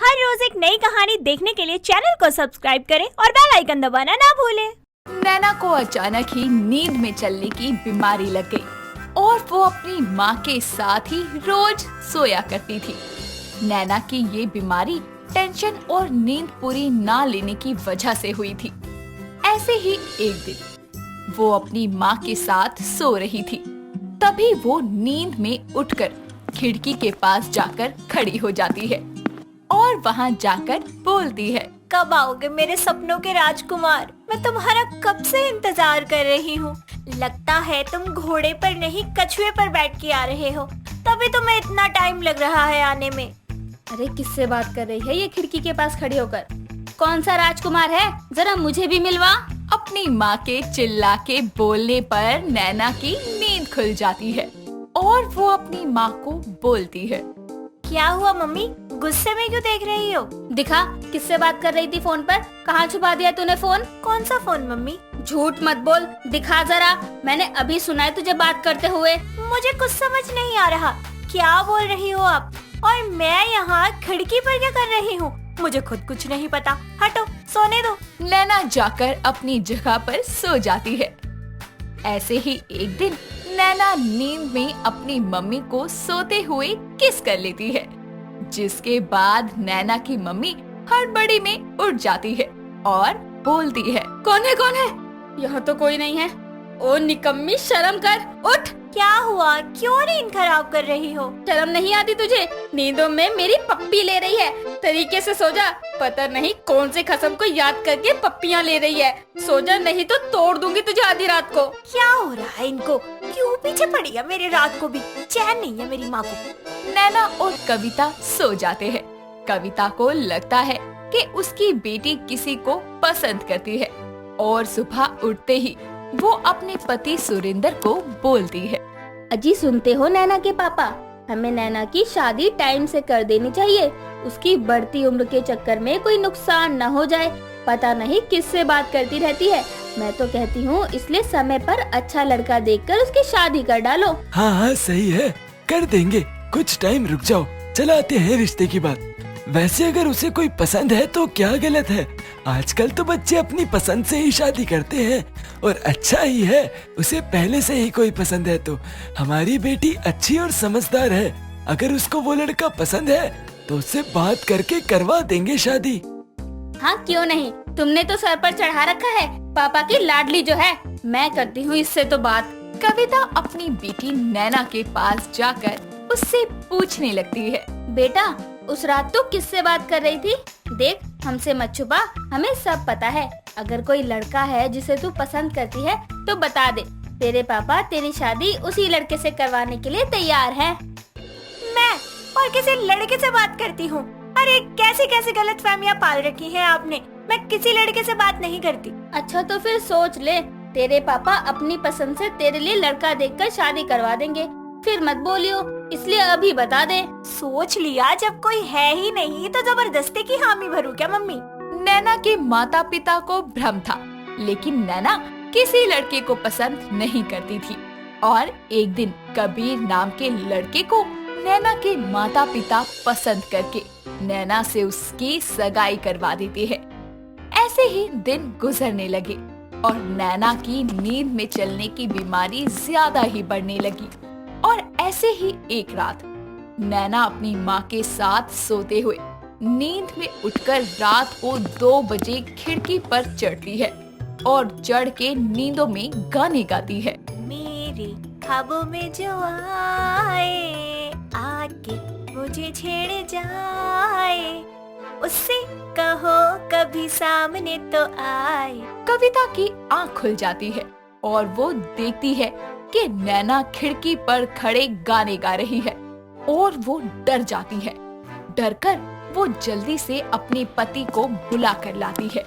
हर रोज एक नई कहानी देखने के लिए चैनल को सब्सक्राइब करें और बेल आइकन दबाना ना भूलें। नैना को अचानक ही नींद में चलने की बीमारी लग गई और वो अपनी माँ के साथ ही रोज सोया करती थी। नैना की ये बीमारी टेंशन और नींद पूरी ना लेने की वजह से हुई थी। ऐसे ही एक दिन वो अपनी माँ के साथ सो रही थी, तभी वो नींद में उठकर खिड़की के पास जाकर खड़ी हो जाती है और वहाँ जाकर बोलती है, कब आओगे मेरे सपनों के राजकुमार? मैं तुम्हारा कब से इंतजार कर रही हूँ। लगता है तुम घोड़े पर नहीं कछुए पर बैठ के आ रहे हो, तभी तुम्हें इतना टाइम लग रहा है आने में। अरे किससे बात कर रही है ये खिड़की के पास खड़ी होकर? कौन सा राजकुमार है, जरा मुझे भी मिलवा। अपनी माँ के चिल्ला के बोलने पर नैना की नींद खुल जाती है और वो अपनी माँ को बोलती है, क्या हुआ मम्मी, गुस्से में क्यों देख रही हो? दिखा किससे बात कर रही थी फोन पर? कहाँ छुपा दिया तूने फोन? कौन सा फोन मम्मी? झूठ मत बोल, दिखा जरा। मैंने अभी सुना है तुझे बात करते हुए। मुझे कुछ समझ नहीं आ रहा, क्या बोल रही हो आप? और मैं यहाँ खिड़की पर क्या कर रही हूँ? मुझे खुद कुछ नहीं पता, हटो सोने दो। नैना जाकर अपनी जगह पर सो जाती है। ऐसे ही एक दिन नैना नींद में अपनी मम्मी को सोते हुए किस कर लेती है, जिसके बाद नैना की मम्मी हड़बड़ी में उठ जाती है और बोलती है, कौन है कौन है? यहाँ तो कोई नहीं है। ओ निकम्मी, शर्म कर, उठ। क्या हुआ, क्यों नींद खराब कर रही हो? शर्म नहीं आती तुझे? नींदों में मेरी पप्पी ले रही है, तरीके से सो जा। पता नहीं कौन से कसम को याद करके पप्पियाँ ले रही है। सो जा, नहीं तो तोड़ दूंगी तुझे आधी रात को। क्या हो रहा है इनको? क्यों पीछे पड़ी है मेरे? रात को भी चैन नहीं है मेरी माँ को। नैना और कविता सो जाते हैं। कविता को लगता है कि उसकी बेटी किसी को पसंद करती है और सुबह उठते ही वो अपने पति सुरेंद्र को बोलती है, अजी सुनते हो नैना के पापा, हमें नैना की शादी टाइम से कर देनी चाहिए। उसकी बढ़ती उम्र के चक्कर में कोई नुकसान न हो जाए। पता नहीं किससे बात करती रहती है। मैं तो कहती हूँ इसलिए समय पर अच्छा लड़का देखकर उसकी शादी कर डालो। हाँ हाँ सही है, कर देंगे। कुछ टाइम रुक जाओ, चलाते हैं रिश्ते की बात। वैसे अगर उसे कोई पसंद है तो क्या गलत है? आजकल तो बच्चे अपनी पसंद से ही शादी करते हैं और अच्छा ही है। उसे पहले से ही कोई पसंद है तो। हमारी बेटी अच्छी और समझदार है, अगर उसको वो लड़का पसंद है तो उससे बात करके करवा देंगे शादी। हाँ क्यों नहीं, तुमने तो सर पर चढ़ा रखा है पापा की लाडली जो है। मैं करती हूँ इससे तो बात। कविता अपनी बेटी नैना के पास जाकर उससे पूछने लगती है, बेटा उस रात तू किससे बात कर रही थी? देख हमसे मत छुपा, हमें सब पता है। अगर कोई लड़का है जिसे तू पसंद करती है तो बता दे, तेरे पापा तेरी शादी उसी लड़के से करवाने के लिए तैयार हैं। मैं और किसी लड़के से बात करती हूँ? अरे कैसी कैसी गलतफहमियां पाल रखी हैं आपने। मैं किसी लड़के से बात नहीं करती। अच्छा तो फिर सोच ले, तेरे पापा अपनी पसंद से तेरे लिए लड़का देखकर शादी करवा देंगे। फिर मत बोलियो, इसलिए अभी बता दे। सोच लिया, जब कोई है ही नहीं तो जबरदस्ती की हामी भरूं क्या मम्मी? नैना के माता पिता को भ्रम था, लेकिन नैना किसी लड़के को पसंद नहीं करती थी और एक दिन कबीर नाम के लड़के को नैना के माता पिता पसंद करके नैना से उसकी सगाई करवा देती है। ऐसे ही दिन गुजरने लगे और नैना की नींद में चलने की बीमारी ज्यादा ही बढ़ने लगी। और ऐसे ही एक रात नैना अपनी माँ के साथ सोते हुए नींद में उठकर रात को 2 बजे खिड़की पर चढ़ती है और चढ़ के नींदों में गाने गाती है। मेरे ख्वाबों में जो आए, आके मुझे छेड़ जाए, उससे कहो कभी सामने तो आए। कविता की आँख खुल जाती है और वो देखती है कि नैना खिड़की पर खड़े गाने गा रही है और वो डर जाती है। डरकर वो जल्दी से अपने पति को बुला कर लाती है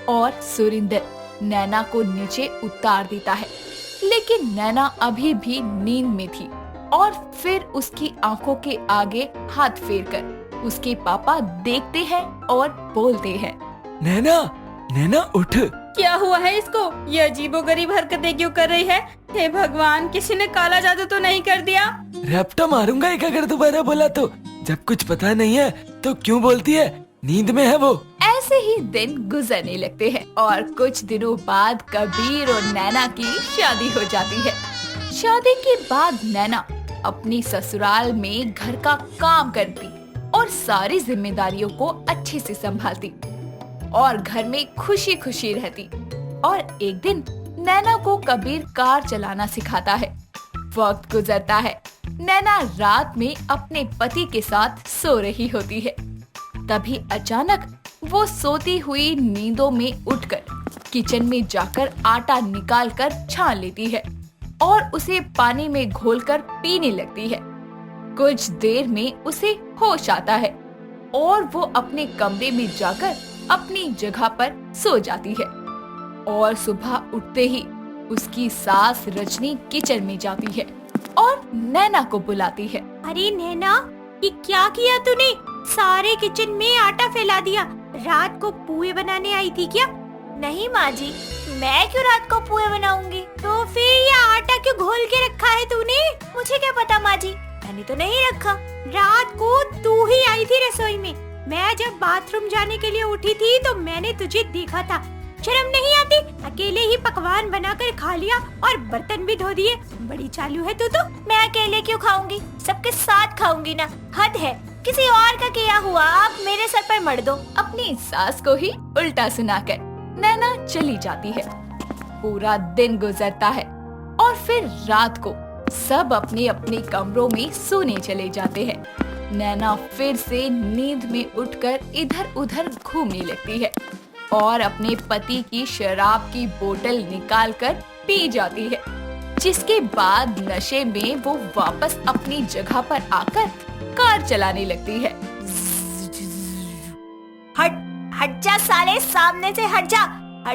और सुरेंद्र नैना को नीचे उतार देता है। लेकिन नैना अभी भी नींद में थी और फिर उसकी आंखों के आगे हाथ फेरकर उसके पापा देखते हैं और बोलते हैं, नैना नैना उठ। क्या हुआ है इसको? ये अजीबोगरीब हरकतें क्यों कर रही है? हे भगवान, किसी ने काला जादू तो नहीं कर दिया? रैप्टा मारूंगा एक अगर दोबारा बोला तो। जब कुछ पता नहीं है तो क्यों बोलती है नींद में है वो? ऐसे ही दिन गुजरने लगते हैं और कुछ दिनों बाद कबीर और नैना की शादी हो जाती है। शादी के बाद नैना अपनी ससुराल में घर का काम करती और सारी जिम्मेदारियों को अच्छे से संभालती और घर में खुशी खुशी रहती। और एक दिन नैना को कबीर कार चलाना सिखाता है। वक्त गुजरता है। नैना रात में अपने पति के साथ सो रही होती है। तभी अचानक वो सोती हुई नींदों में उठकर किचन में जाकर आटा निकालकर छान लेती है और उसे पानी में घोलकर पीने लगती है। कुछ देर में उसे होश आता है और वो अपने कमरे में जाकर अपनी जगह पर सो जाती है। और सुबह उठते ही उसकी सास रजनी किचन में जाती है और नैना को बुलाती है। अरे नैना, ये क्या किया तूने? सारे किचन में आटा फैला दिया। रात को पुए बनाने आई थी क्या? नहीं माँ जी, मैं क्यों रात को पुए बनाऊंगी? तो फिर ये आटा क्यों घोल के रखा है तूने? मुझे क्या पता माँ जी, मैंने तो नहीं रखा। रात को तू ही आई थी रसोई में। मैं जब बाथरूम जाने के लिए उठी थी तो मैंने तुझे देखा था। शर्म नहीं आती? अकेले ही पकवान बनाकर खा लिया और बर्तन भी धो दिए। बड़ी चालू है तू तो। मैं अकेले क्यों खाऊंगी? सबके साथ खाऊंगी ना। हद है, किसी और का किया हुआ आप मेरे सर पर मर दो। अपनी सास को ही उल्टा सुनाकर नैना चली जाती है। पूरा दिन गुजरता है और फिर रात को सब अपने अपने कमरों में सोने चले जाते हैं। नैना फिर से नींद में उठकर इधर उधर घूमने लगती है और अपने पति की शराब की बोतल निकालकर पी जाती है, जिसके बाद नशे में वो वापस अपनी जगह पर आकर कार चलाने लगती है। हट हट जा साले, सामने से हट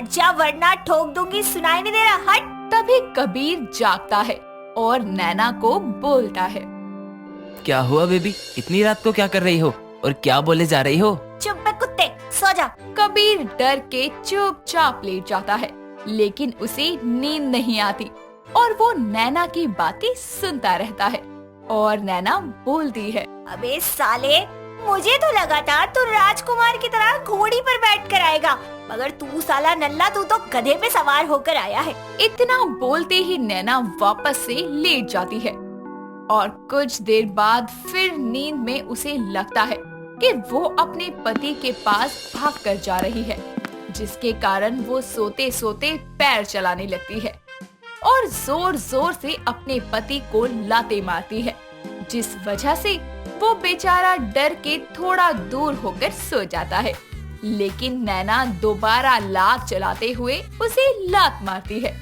जा वरना ठोक दूंगी। सुनाई नहीं दे रहा? हट। तभी कबीर जागता है और नैना को बोलता है। क्या हुआ बेबी, इतनी रात को क्या कर रही हो और क्या बोले जा रही हो? चुप बे कुत्ते, सो जा। कबीर डर के चुपचाप लेट जाता है, लेकिन उसे नींद नहीं आती और वो नैना की बातें सुनता रहता है। और नैना बोलती है, अबे साले, मुझे तो लगा था तू राजकुमार की तरह घोड़ी पर बैठ कर आएगा, मगर तू साला नल्ला, तू तो गधे पे सवार होकर आया है। इतना बोलते ही नैना वापस से लेट जाती है और कुछ देर बाद फिर नींद में उसे लगता है कि वो अपने पति के पास भागकर जा रही है, जिसके कारण वो सोते सोते पैर चलाने लगती है और जोर जोर से अपने पति को लाते मारती है, जिस वजह से वो बेचारा डर के थोड़ा दूर होकर सो जाता है। लेकिन नैना दोबारा लात चलाते हुए उसे लात मारती है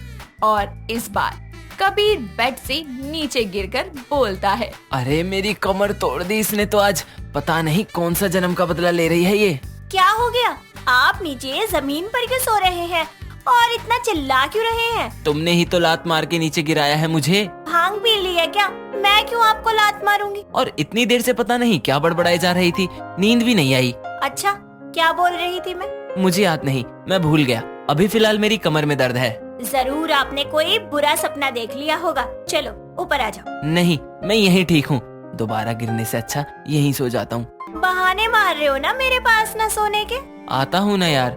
और इस बार कबीर बेड से नीचे गिरकर बोलता है, अरे मेरी कमर तोड़ दी इसने तो आज। पता नहीं कौन सा जन्म का बदला ले रही है ये। क्या हो गया? आप नीचे जमीन पर क्यों सो रहे हैं और इतना चिल्ला क्यों रहे हैं? तुमने ही तो लात मार के नीचे गिराया है मुझे। भांग पी ली है क्या? मैं क्यों आपको लात मारूंगी? और इतनी देर से पता नहीं क्या बड़बड़ाई जा रही थी, नींद भी नहीं आई। अच्छा, क्या बोल रही थी मैं? मुझे याद नहीं, मैं भूल गया। अभी फिलहाल मेरी कमर में दर्द है। जरूर आपने कोई बुरा सपना देख लिया होगा। चलो ऊपर आ जाओ। नहीं, मैं यहीं ठीक हूँ। दोबारा गिरने से अच्छा यहीं सो जाता हूँ। बहाने मार रहे हो ना मेरे पास न सोने के। आता हूँ ना यार।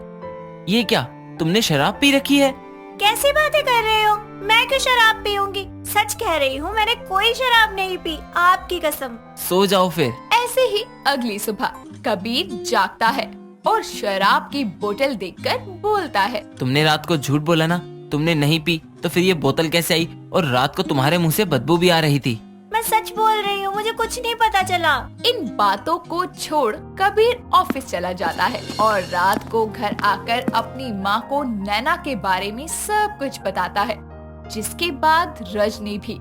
ये क्या, तुमने शराब पी रखी है? कैसी बातें कर रहे हो? मैं क्यों शराब पीऊंगी? सच कह रही हूँ, मैंने कोई शराब नहीं पी, आपकी कसम। सो जाओ फिर। ऐसे ही अगली सुबह कबीर जागता है और शराब की बोतल देखकर बोलता है, तुमने रात को झूठ बोला ना, तुमने नहीं पी, तो फिर ये बोतल कैसे आई? और रात को तुम्हारे मुंह से बदबू भी आ रही थी। मैं सच बोल रही हूँ, मुझे कुछ नहीं पता चला। इन बातों को छोड़ कबीर ऑफिस चला जाता है और रात को घर आकर अपनी माँ को नैना के बारे में सब कुछ बताता है, जिसके बाद रजनी भी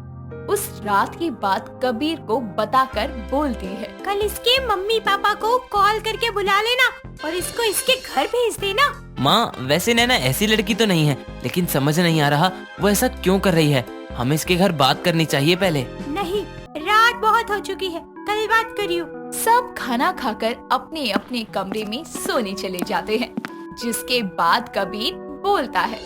उस रात की बात कबीर को बताकर बोलती है, कल इसके मम्मी पापा को कॉल करके बुला लेना और इसको इसके घर भेज देना। माँ, वैसे नैना ऐसी लड़की तो नहीं है, लेकिन समझ नहीं आ रहा वो ऐसा क्यों कर रही है। हमें इसके घर बात करनी चाहिए पहले। नहीं, रात बहुत हो चुकी है, कल बात करियो। सब खाना खाकर अपने अपने कमरे में सोने चले जाते हैं, जिसके बाद कबीर बोलता है,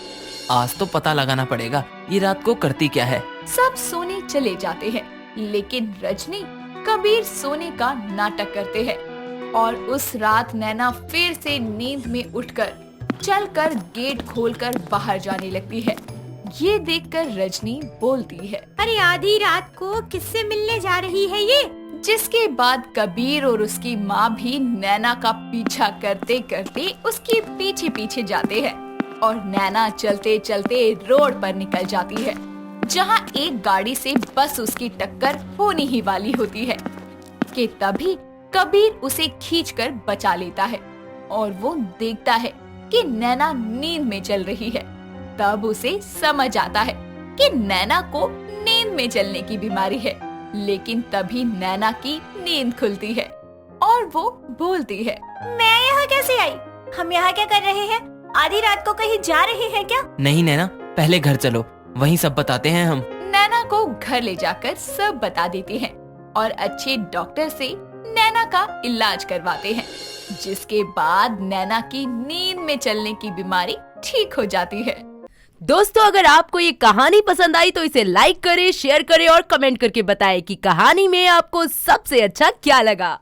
आज तो पता लगाना पड़ेगा ये रात को करती क्या है। सब सोने चले जाते हैं, लेकिन रजनी कबीर सोने का नाटक करते हैं और उस रात नैना फिर से नींद में उठकर चलकर गेट खोलकर बाहर जाने लगती है। ये देखकर रजनी बोलती है, अरे आधी रात को किससे मिलने जा रही है ये? जिसके बाद कबीर और उसकी माँ भी नैना का पीछा करते करते उसके पीछे पीछे जाते हैं और नैना चलते चलते रोड पर निकल जाती है, जहाँ एक गाड़ी से बस उसकी टक्कर होने ही वाली होती है कि तभी कबीर उसे खींचकर बचा लेता है और वो देखता है कि नैना नींद में चल रही है। तब उसे समझ आता है कि नैना को नींद में चलने की बीमारी है, लेकिन तभी नैना की नींद खुलती है और वो बोलती है, मैं यहाँ कैसे आई? हम यहाँ क्या कर रहे हैं? आधी रात को कहीं जा रहे हैं क्या? नहीं नैना, पहले घर चलो, वहीं सब बताते हैं हम। नैना को घर ले जाकर सब बता देते हैं और अच्छे डॉक्टर से नैना का इलाज करवाते हैं, जिसके बाद नैना की नींद में चलने की बीमारी ठीक हो जाती है। दोस्तों, अगर आपको ये कहानी पसंद आई तो इसे लाइक करें, शेयर करें और कमेंट करके बताएं कि कहानी में आपको सबसे अच्छा क्या लगा।